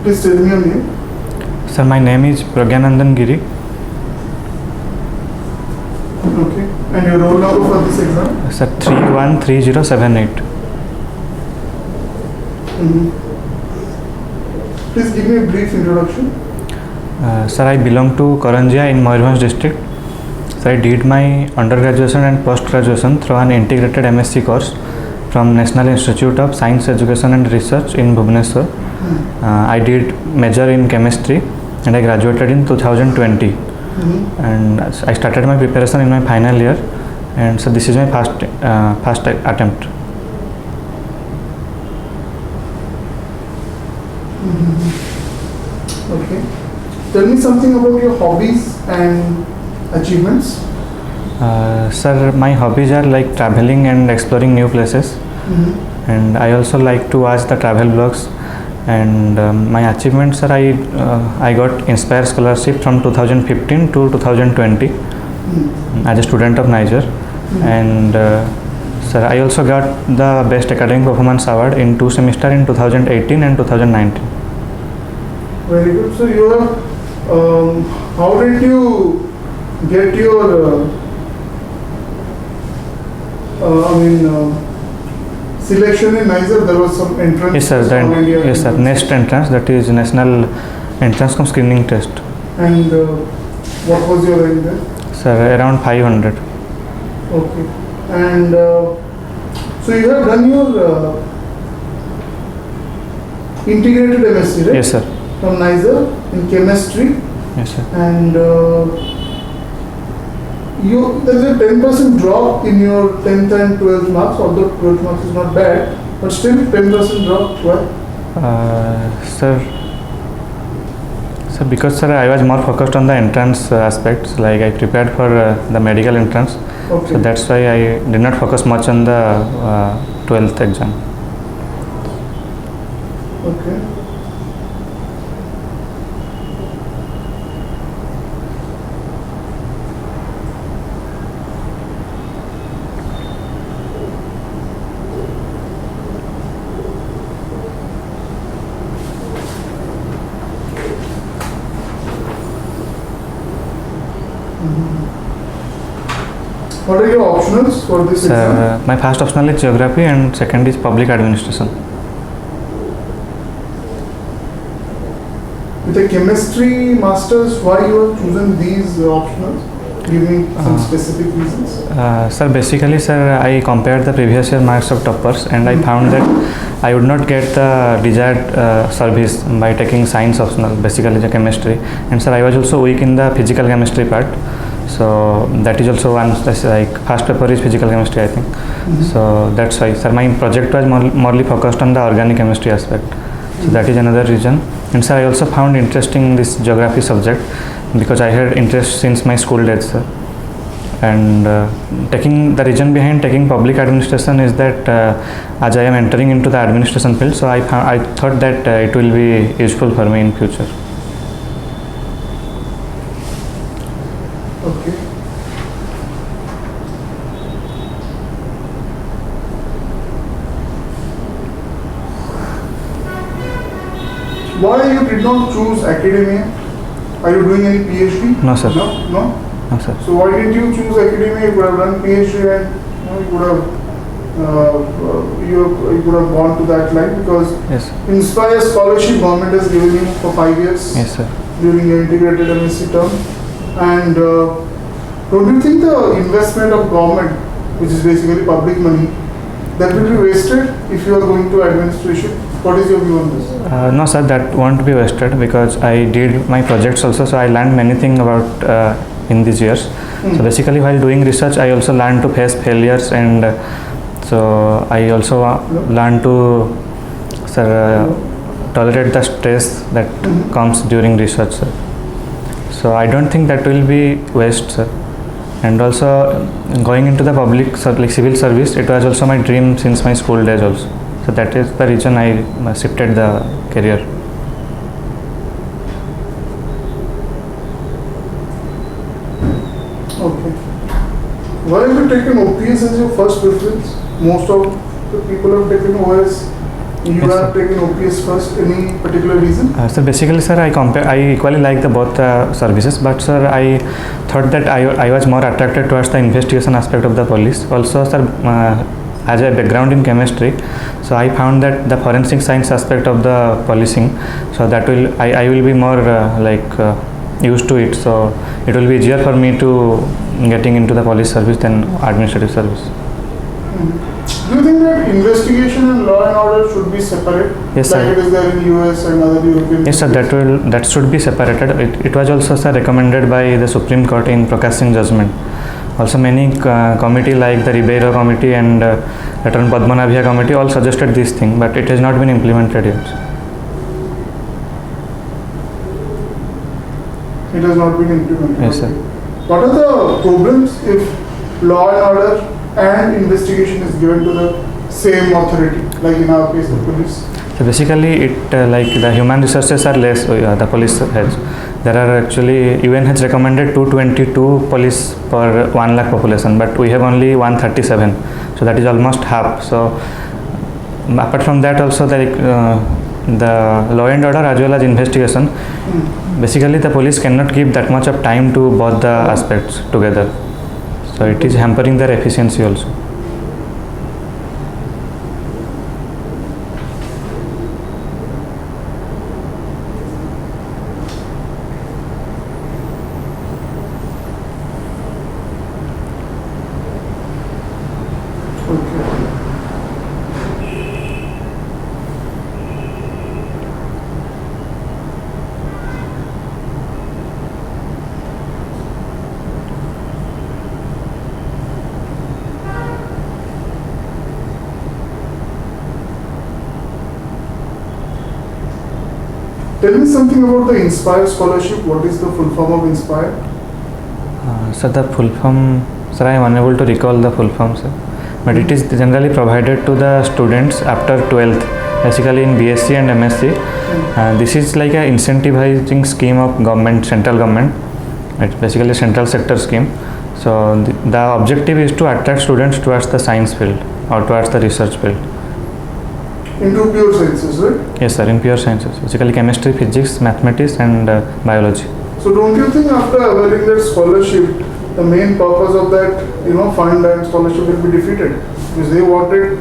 Please tell me your name. Sir, my name is Pragyanandan Giri. Okay. And your roll number for this exam? Sir, 313078. Please give me a brief introduction. Sir, I belong to Karanjia in Mayurbhanj district. So I did my undergraduation and post-graduation through an integrated MSc course from National Institute of Science Education and Research in Bhubaneswar. I did major in chemistry and I graduated in 2020. And I started my preparation in my final year, and so this is my first attempt. Okay. Tell me something about your hobbies and achievements. Sir, my hobbies are like traveling and exploring new places, and I also like to watch the travel blogs. And my achievements are I got Inspire Scholarship from 2015 to 2020 as a student of Niger. And sir, I also got the Best Academic Performance Award in 2 semesters in 2018 and 2019. Very good. So you are, how did you get your, selection in Niger? There was some entrance. Yes sir, yes sir, NEST entrance, that is National Entrance Cum Screening Test. And what was your rank there? Sir, around 500. Okay. And so you have done your integrated MSc, right? Yes sir. From Niger in chemistry. Yes sir. And there is a 10% drop in your 10th and 12th marks, although 12th marks is not bad, but still 10% drop. Why? Sir, because sir, I was more focused on the entrance aspects, like I prepared for the medical entrance. Okay. So that's why I did not focus much on the 12th exam. Okay. What are your optionals for this exam? My first optional is geography and second is public administration. With a chemistry masters, why you have chosen these optionals? Give me some specific reasons. Sir, basically sir, I compared the previous year marks of toppers and I found that I would not get the desired service by taking science optional, basically the chemistry. And sir, I was also weak in the physical chemistry part. So that is also one, like first paper is physical chemistry, I think. So that's why sir, my project was morely focused on the organic chemistry aspect. So that is another reason. And sir, I also found interesting this geography subject because I had interest since my school days, sir. And taking the reason behind taking public administration is that as I am entering into the administration field, so I thought that it will be useful for me in future. Okay. Why you did not choose academia? Are you doing any PhD? No sir. No? No sir. So why did you choose academia? You could have done PhD and you could have gone to that line, because Yes. Inspire Scholarship government has given you for 5 years. Yes sir. During your integrated MSc term. And don't you think the investment of government, which is basically public money, that will be wasted if you are going to administration? What is your view on this? No sir, that won't be wasted because I did my projects also, so I learned many things about in these years. So basically while doing research, I also learned to face failures, and so I also learned to tolerate the stress that comes during research, sir. So I don't think that will be waste, sir. And also going into the public like civil service, it was also my dream since my school days also. So that is the reason I shifted the career. Okay. Why have you taken OPS as your first preference? Most of the people have taken OS You Yes, have taken OPS first. Any particular reason? So basically, sir, I equally like the both services, but sir, I thought that I was more attracted towards the investigation aspect of the police. Also, sir, as a background in chemistry, so I found that the forensic science aspect of the policing, so that I will be more used to it. So it will be easier for me to getting into the police service than administrative service. Do you think that investigation and law and order should be separate? Yes, like sir. it is there in US and other European Yes, sir. countries? That should be separated. It was also, sir, recommended by the Supreme Court in Prakash Singh judgment. Also, many committee like the Ribeiro Committee and later on Padmanabhiah Committee all suggested this thing, but it has not been implemented yet. It has not been implemented. Yes, sir. What are the problems if law and order and investigation is given to the same authority, like in our case, the police? So basically, it like the human resources are less. The police has. There are actually UN has recommended 222 police per 1 lakh population, but we have only 137. So that is almost half. So apart from that, also the law and order as well as investigation. Basically, the police cannot give that much of time to both the aspects together. So it is hampering their efficiency also. Okay. Tell me something about the Inspire scholarship. What is the full form of Inspire? So the full form, sir, I am unable to recall the full form, sir. But it is generally provided to the students after 12th, basically in BSc and MSc. This is like a incentivizing scheme of government, central government. It's basically a central sector scheme. So the objective is to attract students towards the science field or towards the research field. Into pure sciences, right? Yes, sir, in pure sciences, basically chemistry, physics, mathematics, and biology. So don't you think after availing that scholarship, the main purpose of that, fund and scholarship will be defeated? Because they wanted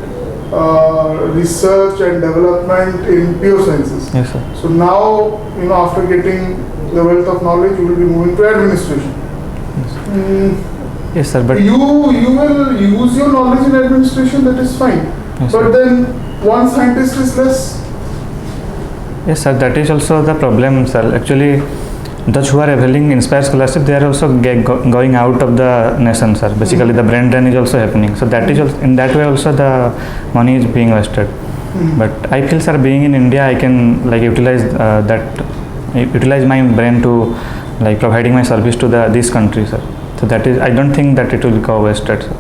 research and development in pure sciences. Yes, sir. So now, after getting the wealth of knowledge, you will be moving to administration. Yes, sir. But You will use your knowledge in administration, that is fine. Yes, But sir. then one scientist is less. Yes, sir, that is also the problem, sir. Actually, those who are availing Inspire scholarship, they are also going out of the nation, sir. Basically, the brain drain is also happening. So that is also, in that way also the money is being wasted. But I feel, sir, being in India, I can utilize my brain to providing my service to this country, sir. So that is, I don't think that it will go wasted, sir.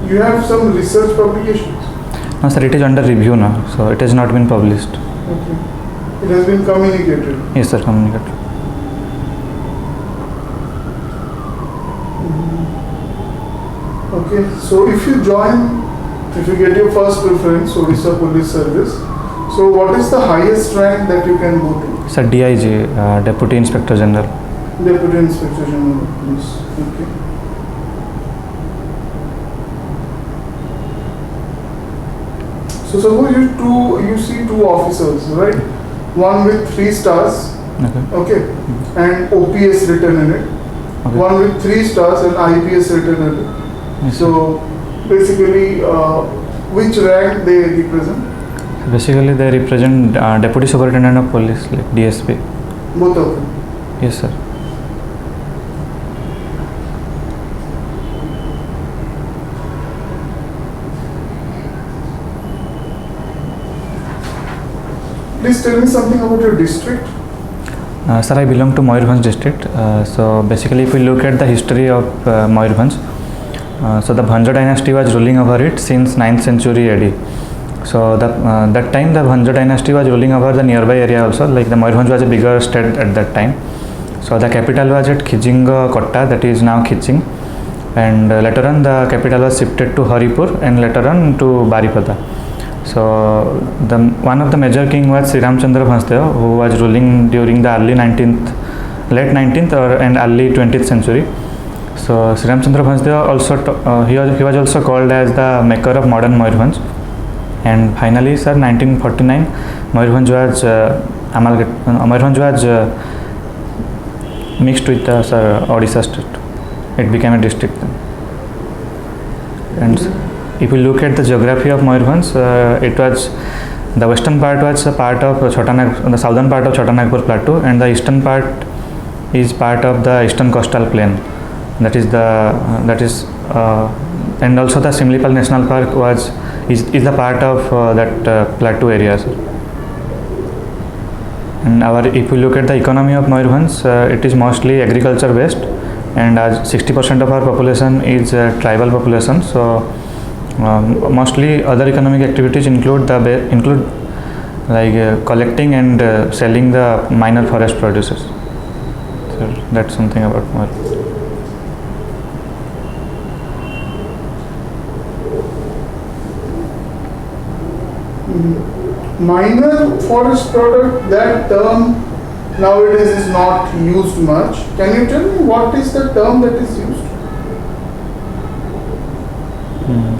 You have some research publications. No, sir, it is under review now, so it has not been published. Okay. It has been communicated. Yes, sir, communicated. Okay. So if you get your first preference, Odisha Police Service, so what is the highest rank that you can go to? Sir, DIG, Deputy Inspector General. Deputy Inspector General of Police. Okay. So suppose you see two officers, right? One with 3 stars, Okay. and OPS written in it. Okay. One with 3 stars and IPS written in it. Yes, sir. So basically, which rank they represent? Basically, they represent Deputy Superintendent of Police, like DSP. Both of them. Yes, sir. Please tell me something about your district. Sir, I belong to Mayurbhanj district. So basically, if we look at the history of Mayurbhanj, so the Bhanja dynasty was ruling over it since 9th century AD. So that time the Bhanja dynasty was ruling over the nearby area also. Like the Mayurbhanj was a bigger state at that time. So the capital was at Khijinga Kotta, that is now Khiching. and later on the capital was shifted to Haripur and later on to Baripada. So one of the major king was Sri Ramchandra Bhansdeva, who was ruling during the late 19th and early 20th century. So Sri Ramchandra Bhansdeva also he was also called as the maker of modern Mayurbhanj. And finally, sir, 1949, Mayurbhanj was mixed with Odisha state. It became a district then. And if you look at the geography of Mayurbhanj, it was the western part was a part of the southern part of Chotanagpur Plateau, and the eastern part is part of the eastern coastal plain. That is and also the Simlipal National Park is the part of that plateau area. And if you look at the economy of Mayurbhanj, it is mostly agriculture based, and as 60% of our population is tribal population. So mostly other economic activities include like collecting and selling the minor forest produces. So that's something about Mayurbhanj. Minor forest product, that term nowadays is not used much. Can you tell me what is the term that is used?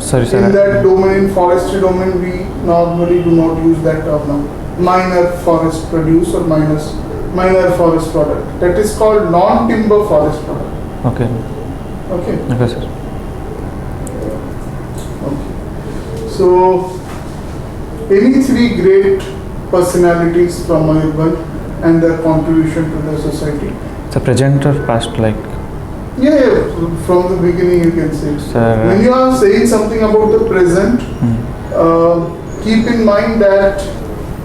Sorry, sir. In that domain, forestry domain, we normally do not use that term now. Minor forest produce or minor forest product. That is called non-timber forest product. Okay. Okay. Okay, sir. Okay. So, any three great personalities from Mayurbhanj and their contribution to the society? The present or past, like? Yeah, from the beginning you can say. Sir, when you are saying something about the present, keep in mind that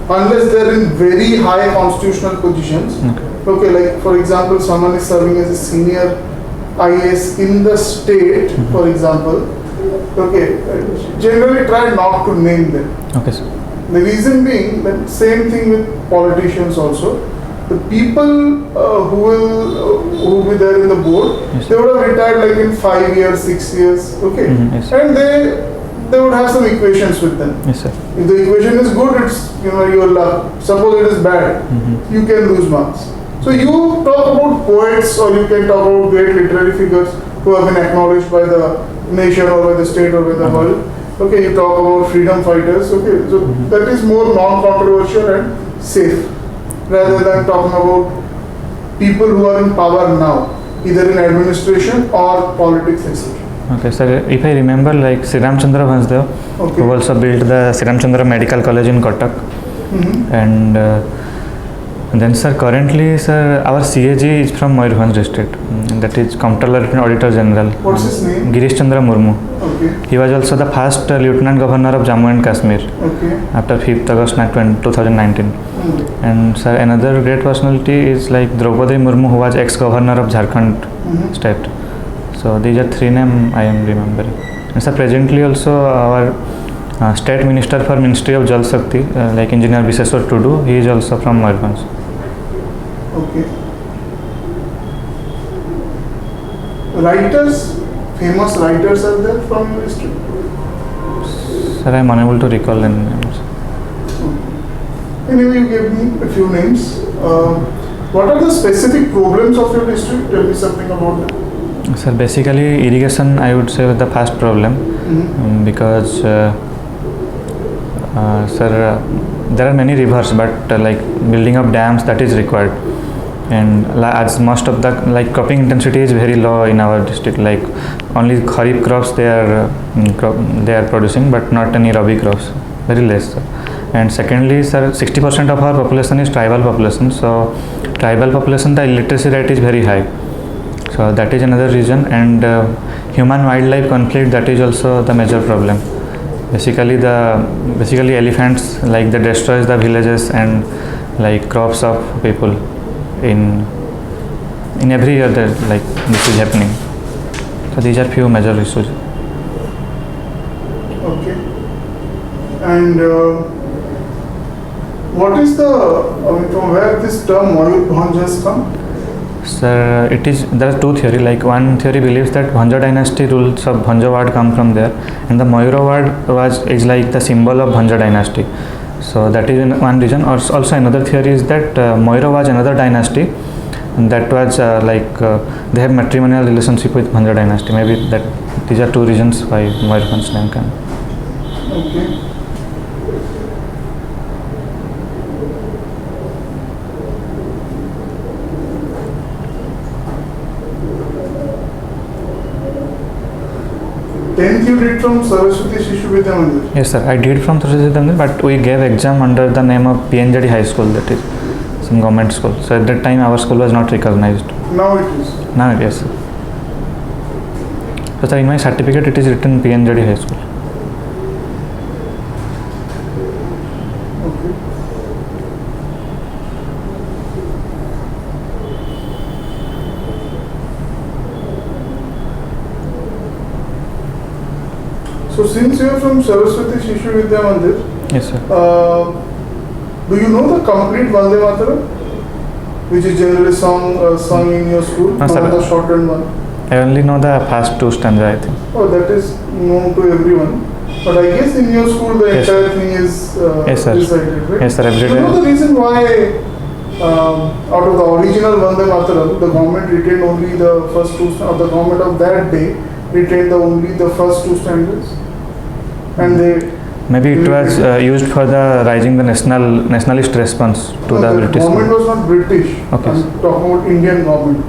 unless they are in very high constitutional positions, okay, like for example, someone is serving as a senior IAS in the state, for example, okay, generally try not to name them. Okay, sir. The reason being that same thing with politicians also. The people who will be there in the board, yes, they would have retired like in 5 years, 6 years, okay, yes, and they would have some equations with them. Yes, sir. If the equation is good, it's your luck. Suppose it is bad, you can lose marks. So you talk about poets, or you can talk about great literary figures who have been acknowledged by the nation or by the state or by the world. Okay, you talk about freedom fighters. Okay, so that is more non-controversial and safe, rather than talking about people who are in power now, either in administration or politics, etc. Okay, sir. If I remember, like Sri Ramchandra Bhansdeva, who also built the Sri Ramchandra Medical College in Cuttack, and then, sir, currently, sir, our CAG is from Mayurbhanj district. That is Comptroller and Auditor General. What's his name? Girish Chandra Murmu. Okay. He was also the first Lieutenant Governor of Jammu and Kashmir. Okay. After 5th August 2019. And sir, another great personality is like Draupadi Murmu, who was ex-governor of Jharkhand state. So these are three names I am remembering. And sir, presently also our State Minister for Ministry of Jal Shakti, like Engineer Visheshwar Tudu, he is also from Mayurbhanj. Okay. Writers, famous writers are there from your district? Sir, I am unable to recall any names. Anyway, you gave me a few names. What are the specific problems of your district? Tell me something about them. Sir, basically irrigation, I would say, was the first problem, because sir, there are many rivers, but like building of dams, that is required, and as most of the cropping intensity is very low in our district, like only kharif crops they are producing, but not any rabi crops, very less, sir. And secondly, sir, 60% of our population is tribal population. So tribal population, the illiteracy rate is very high. So that is another reason. And human-wildlife conflict, that is also the major problem. Basically elephants, like they destroys the villages and like crops of people. In every year, like this is happening. So these are few major issues. Okay. And what is from where this term Mayurbhanj has come? Sir, there are two theory. Like one theory believes that Bhanja dynasty rules of Bhanja ward come from there, and the Mayura ward is like the symbol of Bhanja dynasty. So that is one reason. Also another theory is that Mayura was another dynasty, and that was they have matrimonial relationship with Bhanja dynasty. Maybe that these are two reasons why Mayurbhanj's name can. Okay. Tenth you did from Saraswati Shishu Vidya Mandir. Yes, sir. I did from Saraswati Mandir, but we gave exam under the name of PNJD High School, that is some government school. So at that time, our school was not recognized. Now it is. Now, yes, sir. So, sir, in my certificate, it is written PNJD High School. Okay. So since you are from Saraswati Shishu Vidya Mandir, Yes, sir. do you know the complete Vande Mataram, which is generally sung in your school, No, not sir. the shortened one? I only know the first two stanza, I think. Oh, that is known to everyone. But I guess in your school the Yes, entire thing is Yes, sir. recited, right? Yes, sir. Every Do you know day. the reason why out of the original Vande Mataram, the government retained only the first two, or the government of that day retained only the first two stanzas? And they Maybe it was used for the rising the nationalist response to no, the the British. government was not British. Okay. I'm talking about Indian government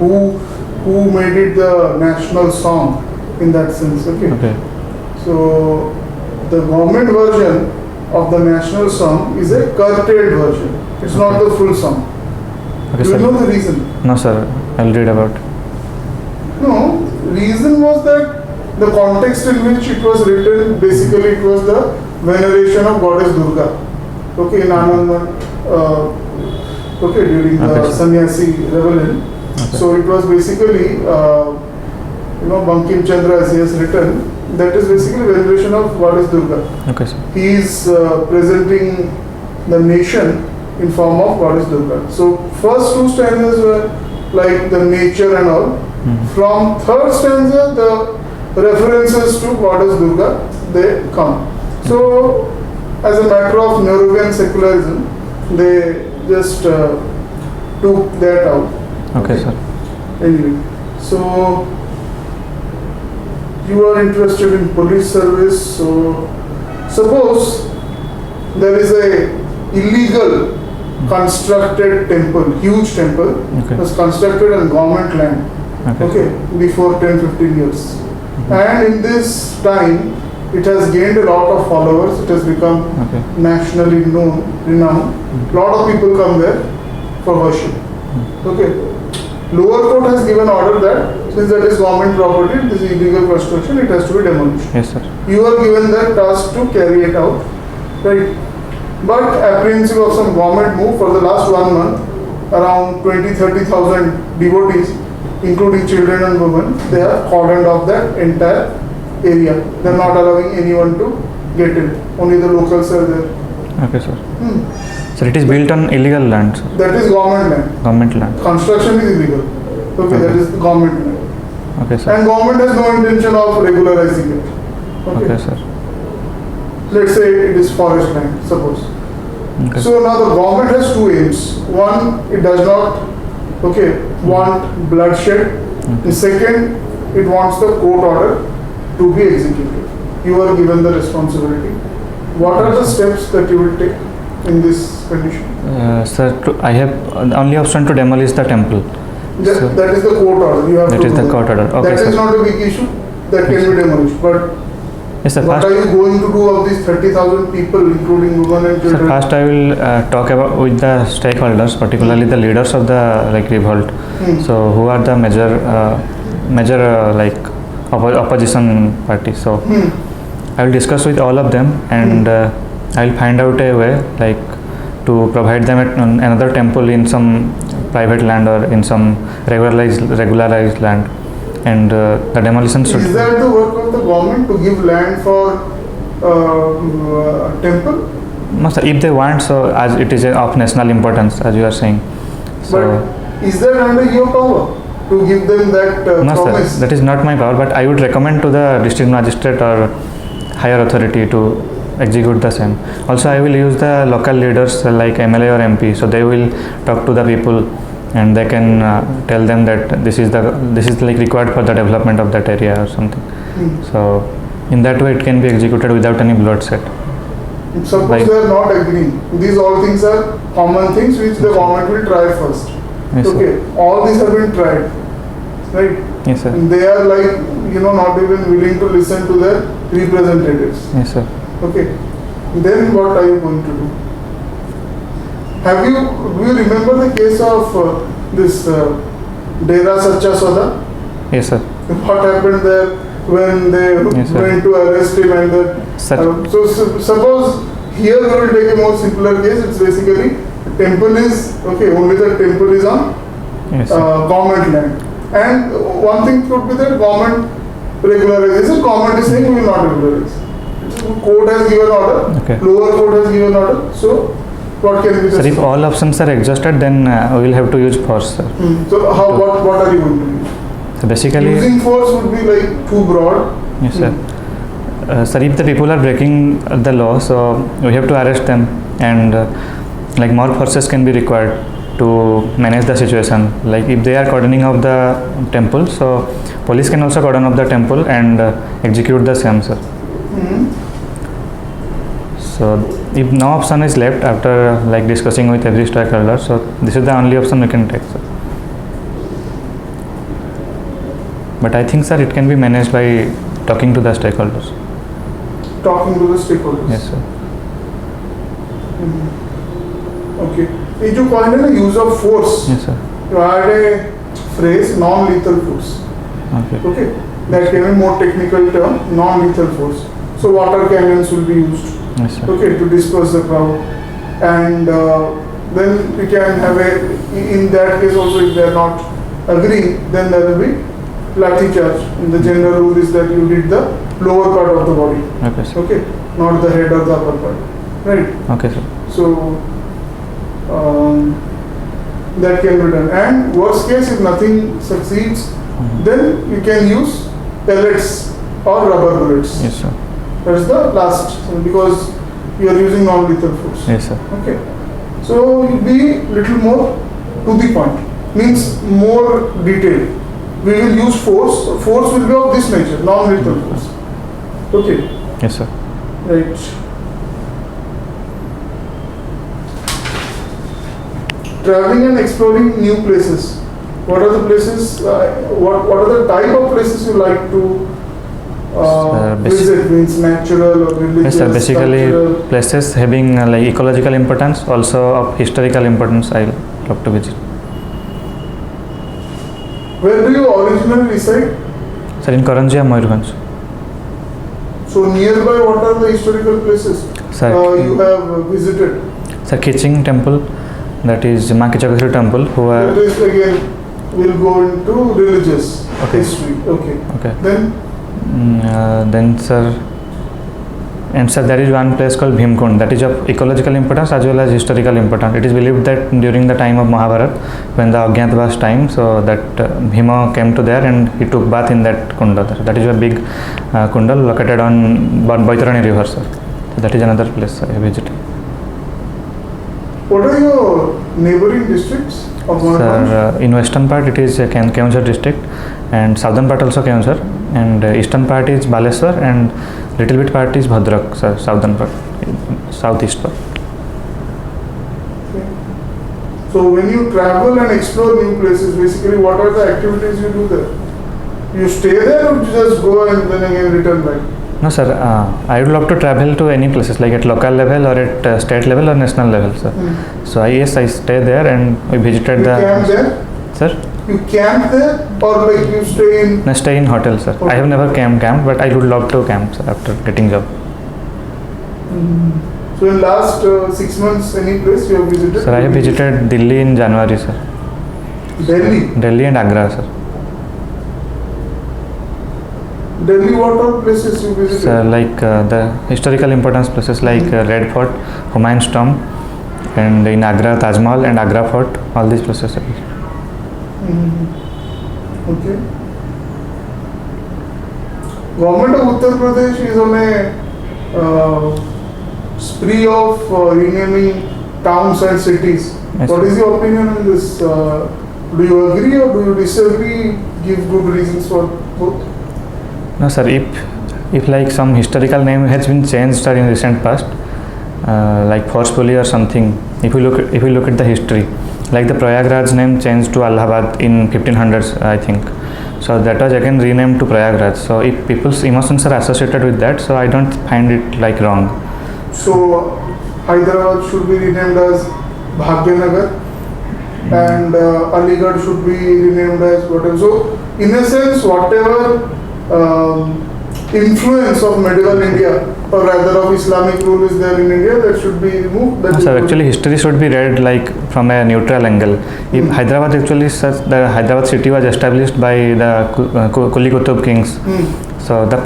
who made it the national song in that sense. Okay. Okay. So the government version of the national song is a curtailed version. It's not the full song. Okay, Do you know sir. the reason? No, sir. I'll read about it. No, reason was that the context in which it was written, basically it was the veneration of goddess Durga. Okay, in Anandman, during the Okay, sir. sannyasi rebellion. Okay. So it was basically, Bankim Chandra, as he has written, that is basically veneration of goddess Durga. Okay, sir. He is presenting the nation in form of goddess Durga. So first two stanzas were like the nature and all. From third stanza, the references to goddess Durga, they come. So as a matter of Nehruvian secularism, they just took that out. Okay, sir. Anyway, so you are interested in police service. So suppose there is a illegal constructed temple, huge temple, Okay. was constructed on government land. Okay, before 10-15 years. And in this time, it has gained a lot of followers. It has become Okay. nationally renowned. Lot of people come there for worship. Okay. Lower court has given order that since that is government property, this is illegal construction, it has to be demolished. Yes, sir. You are given that task to carry it out, right? But apprehensive of some government move, for the last 1 month, around 20-30,000 devotees, including children and women, they have cordoned off that entire area. They are not allowing anyone to get in. Only the locals are there. Okay, sir. Hmm. Sir, it is built on illegal land, sir. That is government land. Government land. Construction is illegal. Okay, that Okay. is the government land. Okay, sir. And government has no intention of regularizing it. Okay, sir. Let's say it is forest land, suppose. Okay. So now the government has two aims. One, it does not want bloodshed. The second, it wants the court order to be executed. You are given the responsibility. What are the steps that you will take in this condition? Sir, I have only option to demolish the temple. So- That is the court order. You have That to is do the court order. Okay, That is sir. not a big issue. That Yes, can be demolished. But Yes, sir. what First, are you going to do of these 30,000 people, including women and sir, children? first I will talk about with the stakeholders, particularly the leaders of the revolt. Hmm. So who are the major opposition party? So Hmm. I will discuss with all of them, and I will find out a way to provide them another temple in some private land or in some regularized land, and the demolition should. Is that the work of the government to give land for temple? No, sir, if they want, so as it is of national importance, as you are saying. So Is that under your power to give them that No, promise? sir, that is not my power, but I would recommend to the district magistrate or higher authority to execute the same. Also, I will use the local leaders like MLA or MP, so they will talk to the people and they can tell them that this is like required for the development of that area or something. So, in that way, it can be executed without any bloodshed. Suppose Like- they are not agreeing. These all things are common things which the government will try first. Yes, sir. Okay, all these have been tried, right? Yes, sir. And they are like, not even willing to listen to their representatives. Yes, sir. Okay, then what are you going to do? Do you remember the case of this Dera Sacha Soda? Yes, sir. What happened there when they Yes, sir. went to arrest him and then, Sir. suppose here we will take a more simpler case. It's basically temple is, okay, only the temple is on Yes, sir. government land. And one thing could be that government regularizes, government is saying we will not regularize. Court has given order, Okay. lower court has given order, so what can be the Sir, if step? all options are exhausted, then we will have to use force, sir. So what are you going to do? So basically, Using force would be like too broad. yes, sir. Sir, if the people are breaking the law, so we have to arrest them, and like more forces can be required to manage the situation. Like if they are cordoning off the temple, so police can also cordon off the temple and execute the same, sir. So if no option is left after like discussing with every stakeholder, so this is the only option we can take, sir. But I think, sir, it can be managed by talking to the stakeholders. Talking to the stakeholders. Yes, sir. Okay. Did you coined a use of force? Yes, sir. You had a phrase non-lethal force. Okay. Okay. That came in more technical term, non-lethal force. So water cannons will be used. Yes, sir. Okay, to disperse the crowd. And then we can have in that case also if they are not agreeing, then there will be lathi charge. And the general rule is that you hit the lower part of the body. Okay, sir. Okay, not the head or the upper part. Right. Okay, sir. So that can be done. And worst case, if nothing succeeds, then you can use pellets or rubber bullets. Yes, sir. That's the last, because you are using non-lethal force. Yes, sir. Okay. So you be little more to the point. Means more detailed. We will use force. Force will be of this nature, non-lethal force. Okay. Yes, sir. Right. Traveling and exploring new places. What are the places? What are the type of places you like to visit? Means natural or religious? Yes, sir. Basically, cultural? places having like ecological importance, also of historical importance, I love to visit. Where do you originally reside? Sir, in Karanjia, Mayurbhanj. So nearby, what are the historical places Sir, you have visited? Sir, Khiching temple, that is Ma Kichakuri temple, who That are is again, we'll go into religious Okay. history. Okay. okay. Then Then, sir, and sir, there is one place called Bhimkund, that is of ecological importance as well as historical importance. It is believed that during the time of Mahabharata, when the Ajnatavas time, so that Bhima came to there and he took bath in that kunda. That is a big kunda located on Baitarani river, sir. So that is another place I visited. what are your neighboring districts of Mayurbhanj? Sir, in western part it is Keonjhar district, and southern part also Keonjhar, and eastern part is Baleswar, and little bit part is Bhadrak, sir, southern part, southeast part. Okay. So when you travel and explore new places, basically what are the activities you do there? You stay there or you just go and then again return back? No, sir, I would love to travel to any places, like at local level or at state level or national level, sir. So I stay there and we visited You the. camp there? Sir, You camp there or like you stay in? I stay in hotel, sir. I have never camp, but I would love to camp, sir, after getting job. So in last 6 months, any place you have visited? Sir, I have visited Delhi in January, sir. Delhi. And Agra, sir. Delhi, what are places you visited? Sir, like the historical importance places like Red Fort, Humayun's tomb, and in Agra, Taj Mahal and Agra Fort, all these places. Sir. Okay. Government of Uttar Pradesh is on a spree of renaming towns and cities. Yes. What is your opinion on this? Do you agree or do you disagree? Give good reasons for both. No, sir. If like some historical name has been changed in recent past, like forcefully or something, if you look at the history, like the Prayagraj name changed to Allahabad in 1500s, I think. So that was again renamed to Prayagraj. So if people's emotions are associated with that, so I don't find it like wrong. So Hyderabad should be renamed as Bhagyanagar and Aligarh should be renamed as whatever. So in a sense, whatever influence of medieval India or rather of Islamic rule is there in India, that should be removed. That No, is sir, what- actually history should be read like from a neutral angle. If Hyderabad actually says the Hyderabad city was established by the Kuli Qutub kings. So the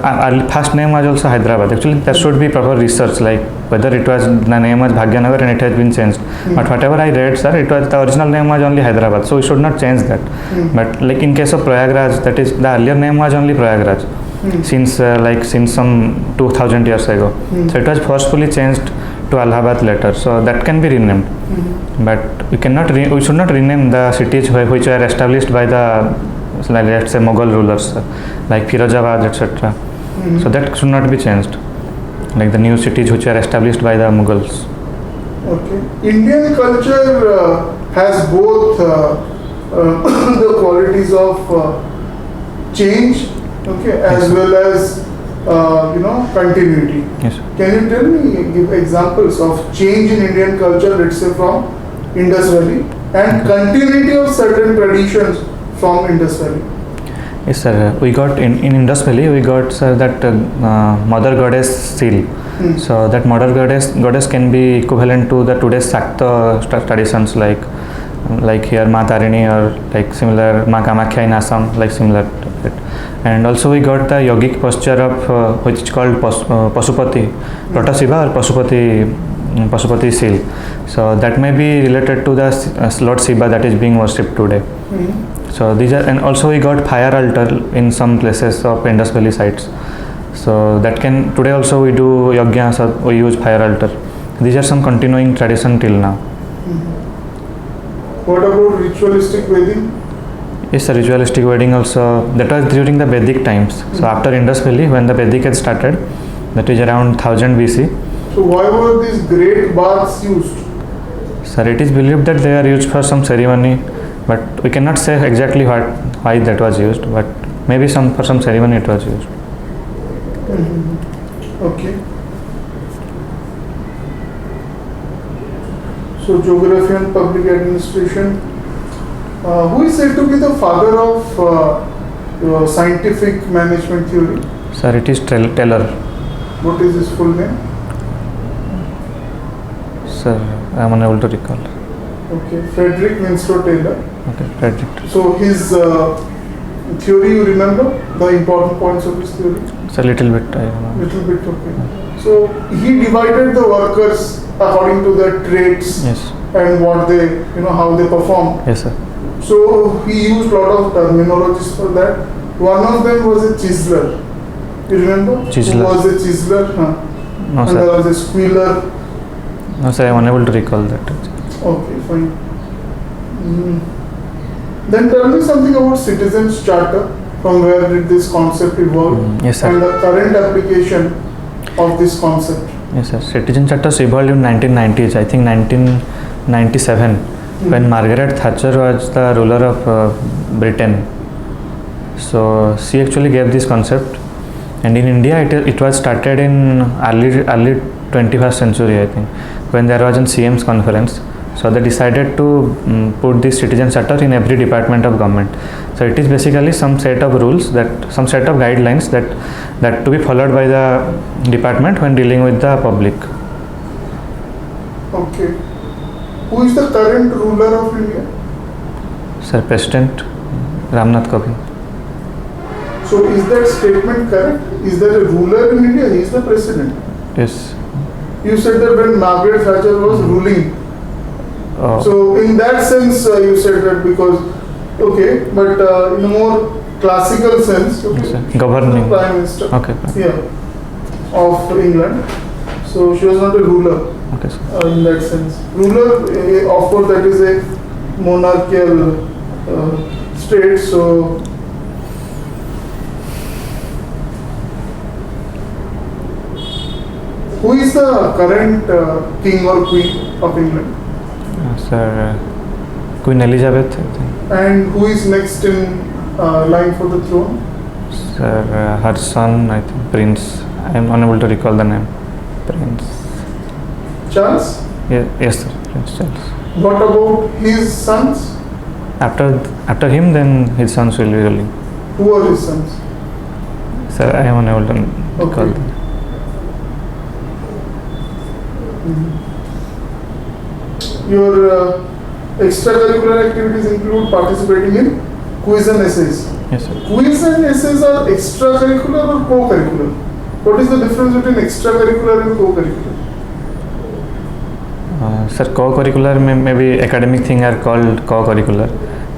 first name was also Hyderabad. Actually there should be proper research like whether it was the name was Bhagyanagar and it has been changed. But whatever I read, sir, it was the original name was only Hyderabad. So we should not change that. But like in case of Prayagraj, that is the earlier name was only Prayagraj. Since some 2000 years ago. So it was forcefully changed to Allahabad later. So that can be renamed. But we should not rename the cities which were established by the let's say Mughal rulers like Firozabad, etc. So that should not be changed. Like the new cities which were established by the Mughals. Okay. Indian culture has both the qualities of change, okay, as Yes. well as continuity. Yes. Can you tell me, give examples of change in Indian culture, let's say from Indus Valley, and continuity of certain traditions from Indus Valley? Yes, sir. We got in Indus Valley. We got, sir, that mother goddess seal. So that mother goddess can be equivalent to the today's Shakta traditions like here Ma Tarini or like similar Ma Kamakhya in Assam, like similar to it. And also we got the yogic posture of which is called Pasupati, Lota Shiva or Pasupati seal. So that may be related to the Lord Shiva that is being worshipped today. So these are, and also we got fire altar in some places of Indus Valley sites. So that can, today also we do yajna, so we use fire altar. These are some continuing tradition till now. What about ritualistic wedding? Yes, the ritualistic wedding also, that was during the Vedic times. So after Indus Valley, when the Vedic had started, that is around 1000 BC. So why were these great baths used? Sir, it is believed that they are used for some ceremony, but we cannot say exactly why that was used, but maybe for some ceremony it was used. Okay. So geography and public administration. Who is said to be the father of scientific management theory? Sir, it is Taylor. What is his full name? Sir, I am unable to recall. Okay, Frederick Winslow Taylor. Okay, Frederick. So his theory, you remember the important points of his theory? It's a little bit, I don't know. Little bit, okay. So he divided the workers according to their traits Yes, and what they, how they perform. yes, sir. So he used a lot of terminologies for that. One of them was a chiseler. You remember? Chiseler. Who was a chiseler? No, And sir. there was a squealer. No, sir, I am unable to recall that. Okay, fine. Then tell me something about Citizens Charter. From where did this concept evolve? Yes, sir. And the current application of this concept. Yes, sir. Citizen Charters evolved in 1990s, I think 1997, when Margaret Thatcher was the ruler of Britain. So she actually gave this concept, and in India it was started in early 21st century, I think, when there was a CM's conference. So they decided to put this Citizen Charter in every department of government. So it is basically some set of rules, some set of guidelines that to be followed by the department when dealing with the public. Okay. Who is the current ruler of India? Sir, President Ramnath Kovind. So is that statement correct? Is there a ruler in India? He is the president. Yes. You said that when Margaret Thatcher was ruling. Oh, So in that sense, you said that because Okay, but in a more classical sense, okay, Yes, sir. she was Governing. the Prime Minister. Okay, fine. Yeah, of England. So she was not a ruler Okay, sir. in that sense. Ruler, of course, that is a monarchical state. So who is the current king or queen of England? Sir, Queen Elizabeth, I think. And who is next in line for the throne? Sir, her son, I think, Prince. I am unable to recall the name. Prince. Charles? Yes, sir. Prince Charles. What about his sons? After him, then his sons will be ruling. Who are his sons? Sir, I am unable to recall. Okay. Your extracurricular activities include participating in quiz and essays. Yes, sir. Quiz and essays are extracurricular or co-curricular? What is the difference between extracurricular and co-curricular? Sir, co-curricular maybe academic thing are called co-curricular,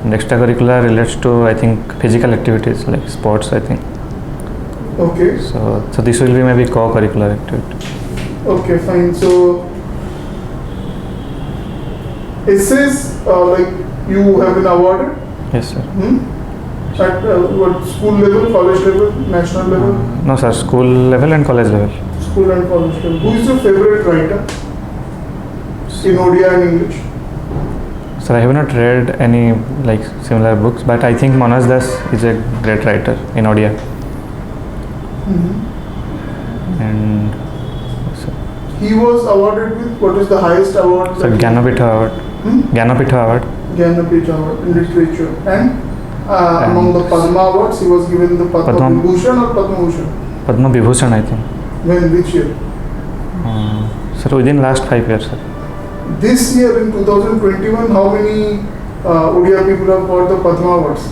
and extracurricular relates to, I think, physical activities like sports, I think. Okay. So this will be maybe co-curricular activity. Okay, fine. So essays, like you have been awarded. Yes, sir. At what, school level, college level, national level? No, sir. School level and college level. School and college level. Who is your favorite writer in Odia and English? Sir, I have not read any like similar books, but I think Manas Das is a great writer in Odia. And He was awarded with what is the highest award? sir, Jnanapitha Award. Jnanapitha Award. Jnanapitha Award in literature. And among the Padma Awards, he was given the Padma Padma- Vibhushan or Padma Bhushan? Padma Vibhushan, I think. When, which year? Sir, within last 5 years, sir. This year in 2021, how many Odia people have got the Padma Awards?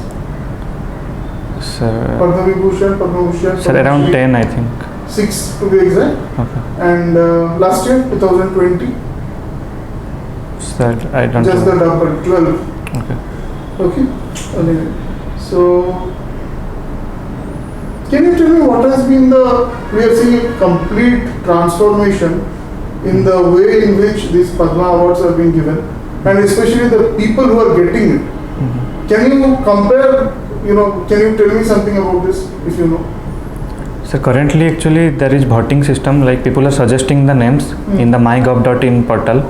Sir, Padma Vibhushan, Padma Bhushan. sir, around 10, I think. 6 to be exact. Okay. And last year, 2020, Sir, I don't just the know. double, 12. Okay. Okay. Anyway, so can you tell me what has been we are seeing a complete transformation in the way in which these Padma Awards are being given, and especially the people who are getting it. Can you compare, can you tell me something about this, if you know? So currently, actually, there is voting system. Like people are suggesting the names in the mygov.in portal.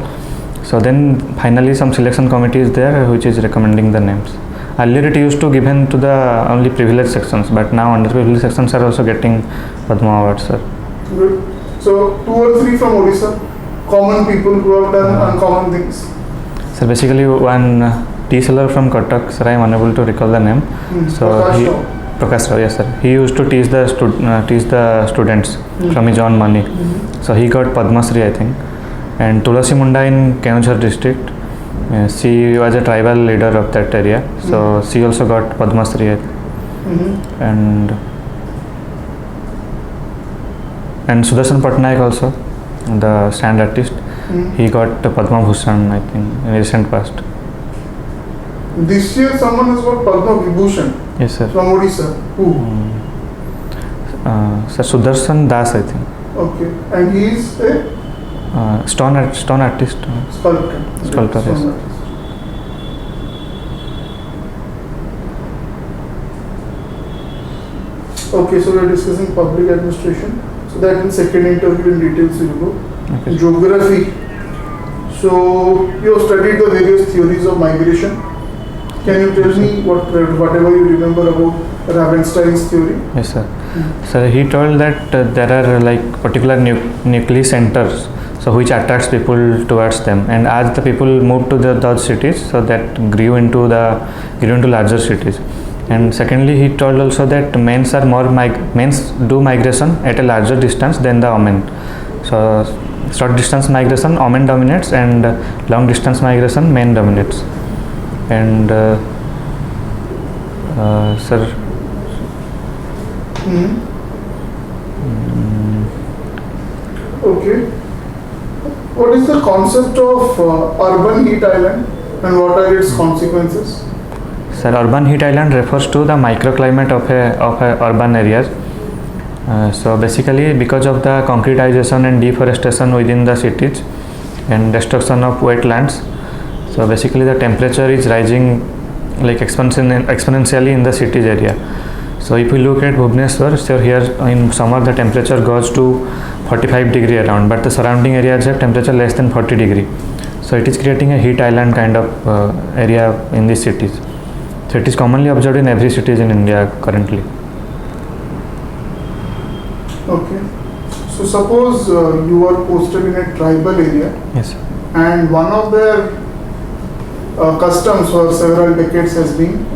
So then finally, some selection committee is there which is recommending the names. Earlier, it used to given to the only privileged sections, but now underprivileged sections are also getting Padma Awards, sir. Good. So 2 or 3 from Odisha, common people who have done uncommon things. So basically, one tea seller from Cuttack, sir, I am unable to recall the name. So Prakash Rao. Prakash Rao, yes, sir. He used to teach the students from his own money. So he got Padma Shri, I think. And Tulasi Munda in Keonjhar district, she was a tribal leader of that area. So she also got Padma Shri. And Sudarshan Patnaik also, the stand artist, he got Padma Bhushan, I think, in recent past. This year, someone has got Padma Vibhushan Yes, sir. from Odisha. Who? Sir, Sudarshan Das, I think. Okay. And he is a Stone artist. sculptor. Sculptor, yes. Stone artist. Okay, so we are discussing public administration. So that in second interview in details we will go. Okay. Geography. So you have studied the various theories of migration. Can you tell me whatever you remember about Ravenstein's theory? Yes, sir. So he told that there are like particular nucleus centers, so which attracts people towards them, and as the people move to those cities, so that grew into larger cities. And secondly, he told also that men's do migration at a larger distance than the women. So short distance migration, women dominates, and long distance migration, men dominates. And sir, Okay. What is the concept of urban heat island and what are its consequences? Sir, urban heat island refers to the microclimate of a urban areas. So basically, because of the concretization and deforestation within the cities and destruction of wetlands, so basically the temperature is rising like exponentially in the cities area. So if we look at Bhubaneswar, so here in summer the temperature goes to 45 degree around, but the surrounding areas have temperature less than 40 degree. So it is creating a heat island kind of area in these cities. So it is commonly observed in every cities in India currently. Okay. So suppose you are posted in a tribal area Yes. and one of their customs for several decades has been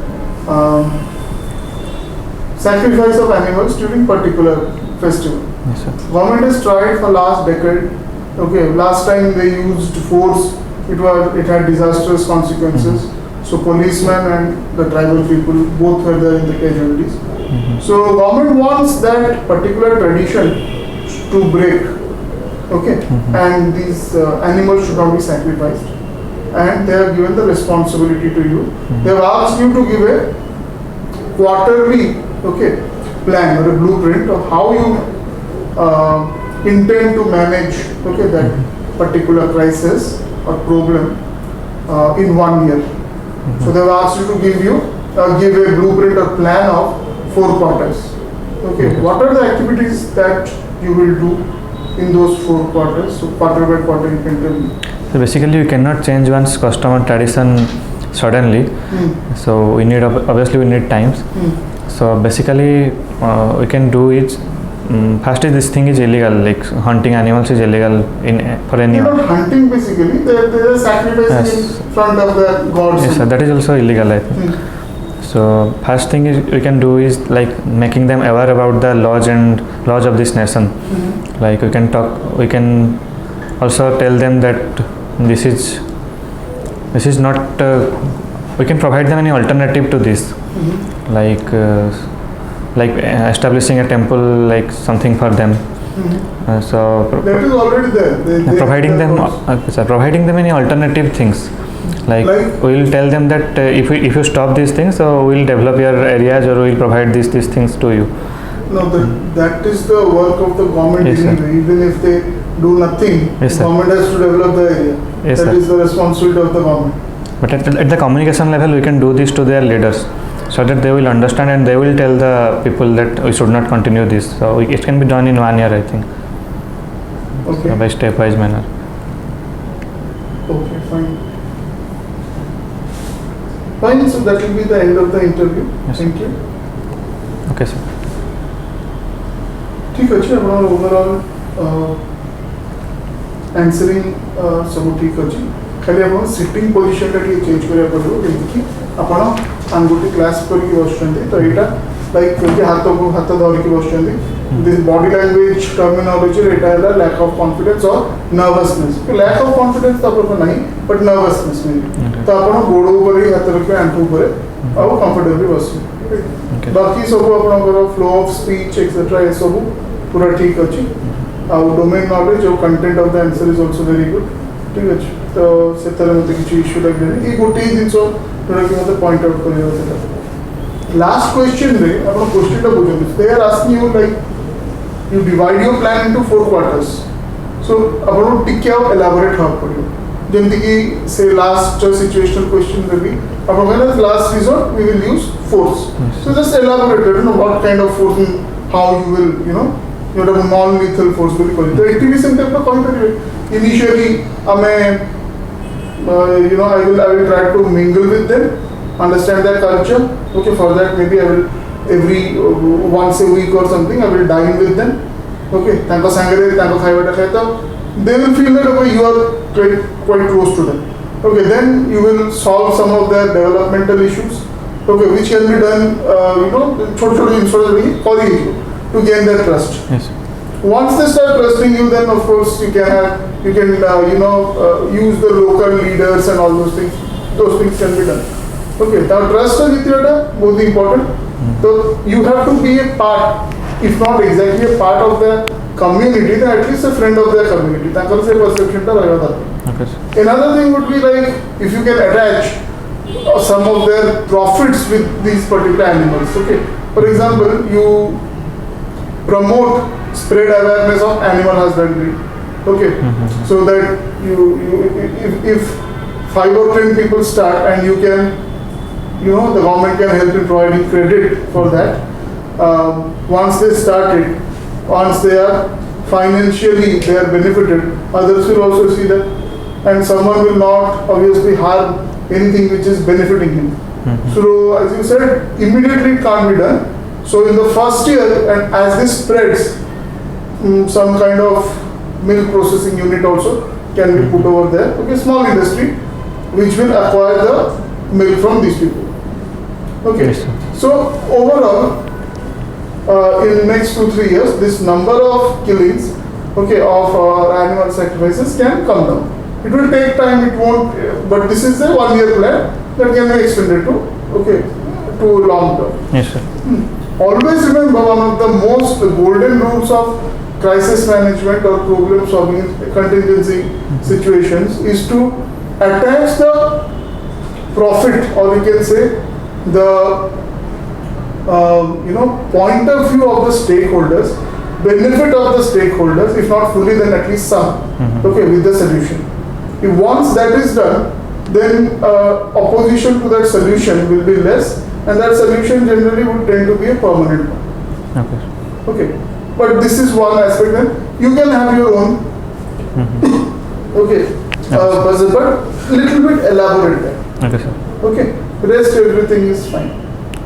sacrifice of animals during particular festival. Yes, sir. Government has tried for last decade. Okay, last time they used force. It had disastrous consequences. So policemen and the tribal people both were there in the casualties. So government wants that particular tradition to break. Okay, and these animals should not be sacrificed. And they have given the responsibility to you. They have asked you to give a quarterly plan or a blueprint of how you intend to manage that particular crisis or problem in 1 year. So they have asked you to give a blueprint or plan of 4 quarters. Okay, what are the activities that you will do in those 4 quarters? So quarter by quarter you can tell me. So basically, you cannot change one's custom or tradition suddenly. So we need obviously we need times. So basically, we can do is first is this thing is illegal. Like hunting animals is illegal for They are anyone. not hunting basically. They are sacrificing Yes. in front of the gods. Yes, sir, that is also illegal, I think. So first thing is we can do is like making them aware about the laws of this nation. Like we can also tell them that this is not. We can provide them any alternative to this, like establishing a temple, like something for them. So That is already there. providing them providing them any alternative things. Like we will tell them that if you stop these things, so we will develop your areas or we will provide these things to you. No, that is the work of the government Yes, sir. anyway. Even if they do nothing, Yes, the sir. government has to develop the area. Yes, That sir. is the responsibility of the government. But at the communication level, we can do this to their leaders, so that they will understand and they will tell the people that we should not continue this. So it can be done in 1 year, I think, Okay. by stepwise manner. Okay, fine. Fine, so that will be the end of the interview. Yes. Thank you. Okay, sir. ठीक अच्छे अपना overall answering सब ठीक अच्छे खाली अपन sitting position टा ଟିକେ change करिया पड़ो जेमति कि अपन अंगुठी क्लास करी बसचंदी तो एटा लाइक कि हाथ धरि कि बसचंदी दिस बॉडी लैंग्वेज टर्मिनोलॉजी एटा है लैक ऑफ कॉन्फिडेंस और नर्वसनेस लैक ऑफ कॉन्फिडेंस तो अपन नहीं बट नर्वसनेस में तो अपन गोड़ ऊपर ही हाथ रखे आंखों ऊपर और कंफर्टेबली बसो बाकी सब अपन फ्लो ऑफ स्पीच एक्सेट्रा ये सब पूरा ठीक अच्छी आउ डोमेन नॉलेज और content of the answer is also very good ठीक अच्छे तो से तरह मते किछि इशू लागले ई गोटे जिंस जोरा कि मते पॉइंट आउट करियो था लास्ट क्वेश्चन रे अपन क्वेश्चन टा बुझो they are asking you like you divide your plan into 4 quarters so अपन टिके आउ एलाबोरेट हाउ करियो जेमति कि से लास्ट सिचुएशनल क्वेश्चन रे भी अपन कहना last resort we will use force so just elaborate you know what kind of force how you will your non-lethal force will call it. The activism type of content. Initially, I will try to mingle with them, understand their culture. Okay, for that maybe I will every once a week or something I will dine with them. Okay, tanko sangare tanko khaiba ta khayta. They will feel that okay, you are quite close to them. Okay, then you will solve some of their developmental issues. Okay, which can be done, छोटे छोटे to gain their trust. Yes. Once they start trusting you, then of course you can use the local leaders and all those things. Those things can be done. Okay, now trust is both important. So you have to be a part, if not exactly a part of the community, then at least a friend of their community. Perception. Okay, sir. Another thing would be like if you can attach some of their profits with these particular animals. Okay. For example, you promote spread awareness of animal husbandry. Okay. So that if 5 or 10 people start and you can, the government can help in providing credit for that. Once they start it, once they are financially they are benefited, others will also see that, and someone will not obviously harm anything which is benefiting him. So as you said, immediately it can't be done. So in the first year, and as this spreads, some kind of milk processing unit also can be put over there. Okay, small industry which will acquire the milk from these people. Okay, Yes, sir. so overall, in next 2-3 years, this number of killings, okay, of animal sacrifices can come down. It will take time. It won't. But this is a 1-year plan that can be extended to long term. Yes, sir. Always remember, one of the most golden rules of crisis management or problem solving contingency situations is to attach the profit, or we can say the point of view of the stakeholders, benefit of the stakeholders, if not fully, then at least some. Okay, with the solution. If once that is done, then opposition to that solution will be less, and that solution generally would tend to be a permanent one. Okay. Okay, but this is one aspect. Then you can have your own. Okay, but little bit elaborate there. Okay, sir. Okay, rest everything is fine.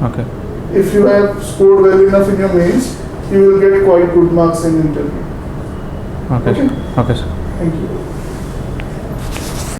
Okay. If you have scored well enough in your mains, you will get quite good marks in interview. Okay. Okay. Okay, sir. Thank you.